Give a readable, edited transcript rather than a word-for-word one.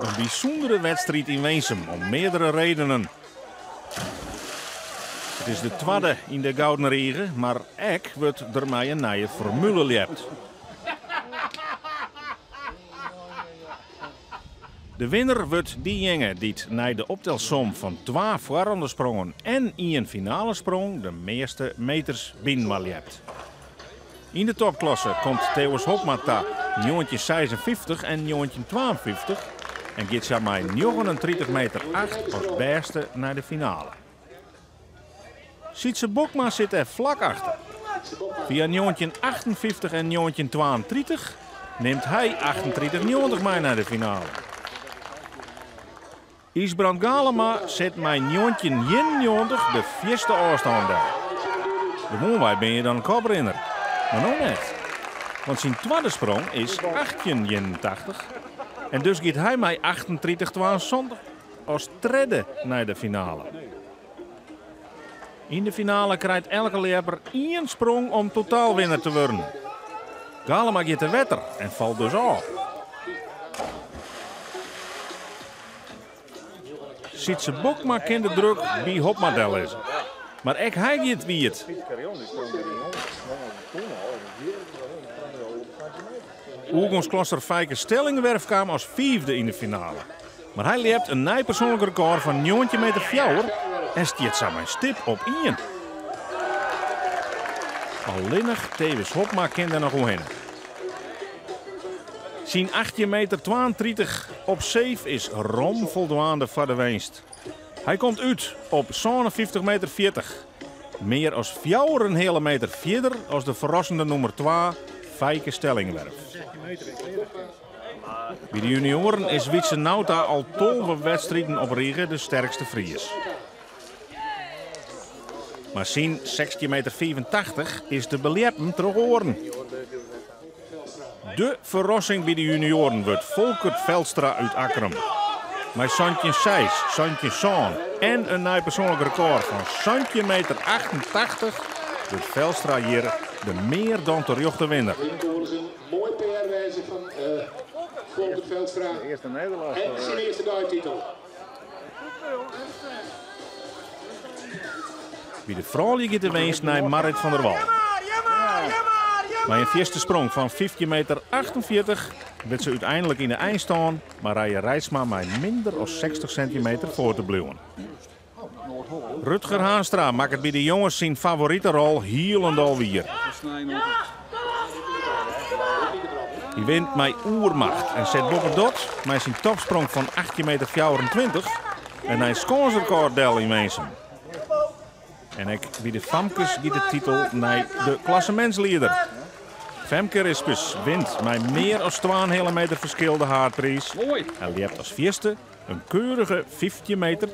Een bijzondere wedstrijd in Weensum om meerdere redenen. Het is de tweede in de Gouden Regen, maar ook wordt ermee een nieuwe formule lept. De winnaar wordt diegene die na de optelsom van 2 voorronde sprongen en 1 finale sprong de meeste meters binnenmaljept. In de topklasse komt Theos Hopmata 56 en 52 en gaat ze mij 39,8 meter als beste naar de finale. Sietse Bokma zit er vlak achter. Via 58 en 32 neemt hij 38,90 mee naar de finale. Isbrand Galema zet mij 91 de vierste afstand daar. De moonwij ben je dan een koprenner, maar nog net. Want zijn tweede sprong is 18,81 en dus gaat hij mij 38,72 als derde naar de finale. In de finale krijgt elke leper 1 sprong om totaalwinnaar te worden. Galema gaat de wetter en valt dus af. Sietse Bokma kent de druk bij Hopmadel is. Maar ook hij gaat wie het. Oegonsklosser Fijke Stellingwerf kwam als 5e in de finale. Maar hij leert een nieuw persoonlijk record van 19,4 meter en stiert samen stip op 1. Alleenig Theos Hopma kent er nog hoe heen. Zijn 18,32 meter op 7 is rom voldoende voor de winst. Hij komt uit op 57,40 meter. Meer als 4 hele meter verder als de verrassende nummer 2, Fijke Stellingwerf. Bij de junioren is Wietse Nauta al 12 wedstrijden op regen de sterkste Fries. Maar zijn 16,85 meter is de beliepen terug horen. De verrassing bij de junioren wordt Volkert Veldstra uit Akkerum. Met Santje 6, Santje Zaan en een nieuw persoonlijk record van 17,88 meter wordt Veldstra hier de meer dan terjochte winnaar. Mooi PR-wijze van Volkert Veldstra. De eerste Nederlander. En zijn eerste duiktitel. Bij de vrouwen gaat de winst naar Marit van der Wal. Bij een eerste sprong van 15,48 meter werd ze uiteindelijk in de eind staan, maar rijden Rijsma met minder dan 60 centimeter voor te blijven. Rutger Haanstra maakt het bij de jongens zijn favoriete rol hielendal weer. Die wint met oermacht en zet bovenop met zijn topsprong van 18,24 meter en een scoresrecorddel in Weensum. En ik bij de Famkes gaat de titel naar de klassementsleider. Femke Rispes wint met meer dan 2 hele meter verschil de haarprijs. En die hebt als vierste een keurige 15,10 meter.